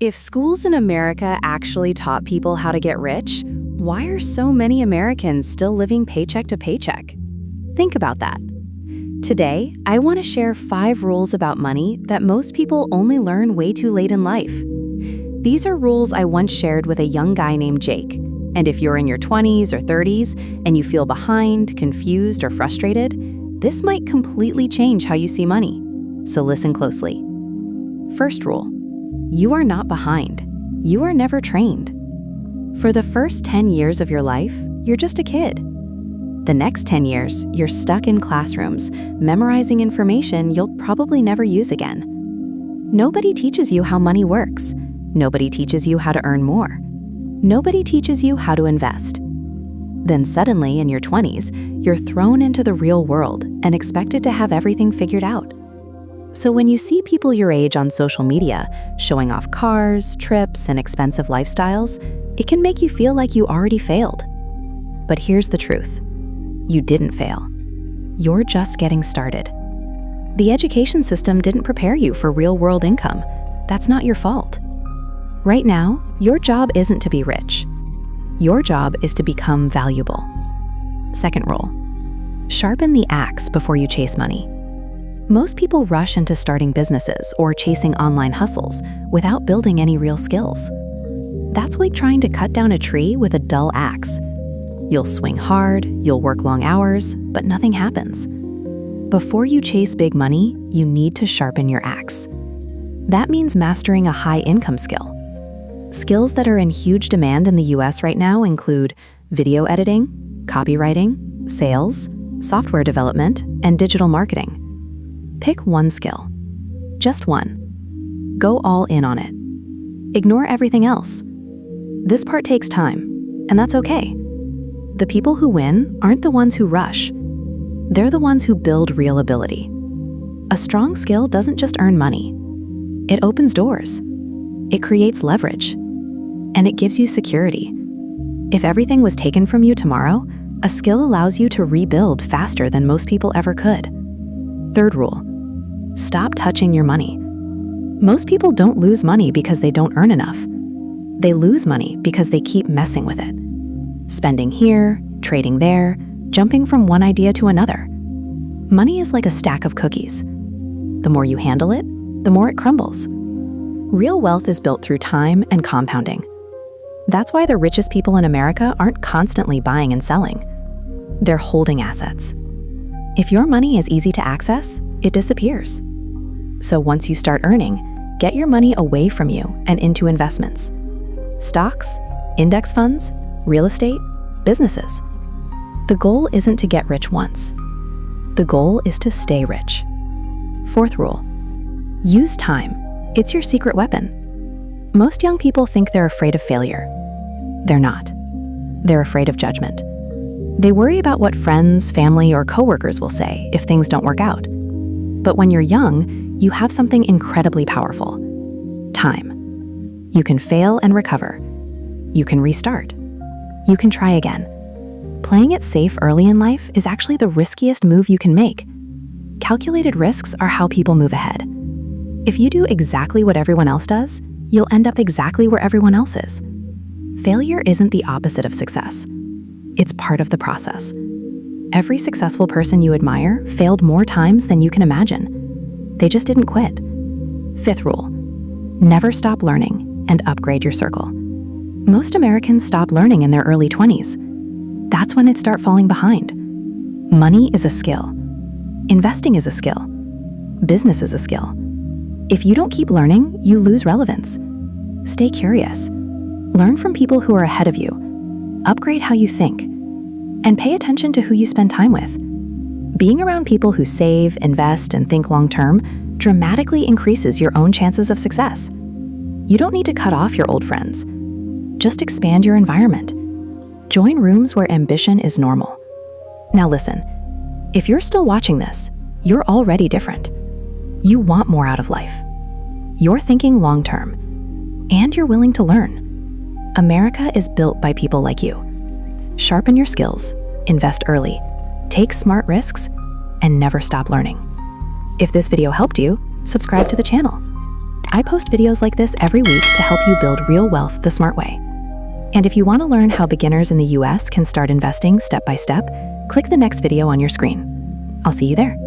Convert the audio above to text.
If schools in America actually taught people how to get rich, why are so many Americans still living paycheck to paycheck? Think about that. Today, I want to share 5 rules about money that most people only learn way too late in life. These are rules I once shared with a young guy named Jake. And if you're in your 20s or 30s and you feel behind, confused, or frustrated, this might completely change how you see money. So listen closely. First rule: you are not behind. You are never trained. For the first 10 years of your life, you're just a kid. The next 10 years, you're stuck in classrooms, memorizing information you'll probably never use again. Nobody teaches you how money works. Nobody teaches you how to earn more. Nobody teaches you how to invest. Then suddenly, in your 20s, you're thrown into the real world and expected to have everything figured out. So when you see people your age on social media showing off cars, trips, and expensive lifestyles, it can make you feel like you already failed. But here's the truth: you didn't fail. You're just getting started. The education system didn't prepare you for real-world income. That's not your fault. Right now, your job isn't to be rich. Your job is to become valuable. Second rule: sharpen the axe before you chase money. Most people rush into starting businesses or chasing online hustles without building any real skills. That's like trying to cut down a tree with a dull axe. You'll swing hard, you'll work long hours, but nothing happens. Before you chase big money, you need to sharpen your axe. That means mastering a high-income skill. Skills that are in huge demand in the US right now include video editing, copywriting, sales, software development, and digital marketing. Pick one skill. Just one. Go all in on it. Ignore everything else. This part takes time, and that's okay. The people who win aren't the ones who rush. They're the ones who build real ability. A strong skill doesn't just earn money. It opens doors. It creates leverage. And it gives you security. If everything was taken from you tomorrow, a skill allows you to rebuild faster than most people ever could. Third rule: stop touching your money. Most people don't lose money because they don't earn enough. They lose money because they keep messing with it. Spending here, trading there, jumping from one idea to another. Money is like a stack of cookies. The more you handle it, the more it crumbles. Real wealth is built through time and compounding. That's why the richest people in America aren't constantly buying and selling. They're holding assets. If your money is easy to access, it disappears. So once you start earning, get your money away from you and into investments. Stocks, index funds, real estate, businesses. The goal isn't to get rich once. The goal is to stay rich. Fourth rule: use time. It's your secret weapon. Most young people think they're afraid of failure. They're not. They're afraid of judgment. They worry about what friends, family, or coworkers will say if things don't work out. But when you're young, you have something incredibly powerful: time. You can fail and recover. You can restart. You can try again. Playing it safe early in life is actually the riskiest move you can make. Calculated risks are how people move ahead. If you do exactly what everyone else does, you'll end up exactly where everyone else is. Failure isn't the opposite of success. It's part of the process. Every successful person you admire failed more times than you can imagine. They just didn't quit. Fifth rule: never stop learning and upgrade your circle. Most Americans stop learning in their early 20s. That's when it starts falling behind. Money is a skill. Investing is a skill. Business is a skill. If you don't keep learning, you lose relevance. Stay curious. Learn from people who are ahead of you. Upgrade how you think. And pay attention to who you spend time with. Being around people who save, invest, and think long-term dramatically increases your own chances of success. You don't need to cut off your old friends. Just expand your environment. Join rooms where ambition is normal. Now listen, if you're still watching this, you're already different. You want more out of life. You're thinking long-term, and you're willing to learn. America is built by people like you. Sharpen your skills, invest early, take smart risks, and never stop learning. If this video helped you, subscribe to the channel. I post videos like this every week to help you build real wealth the smart way. And if you want to learn how beginners in the US can start investing step by step, click the next video on your screen. I'll see you there.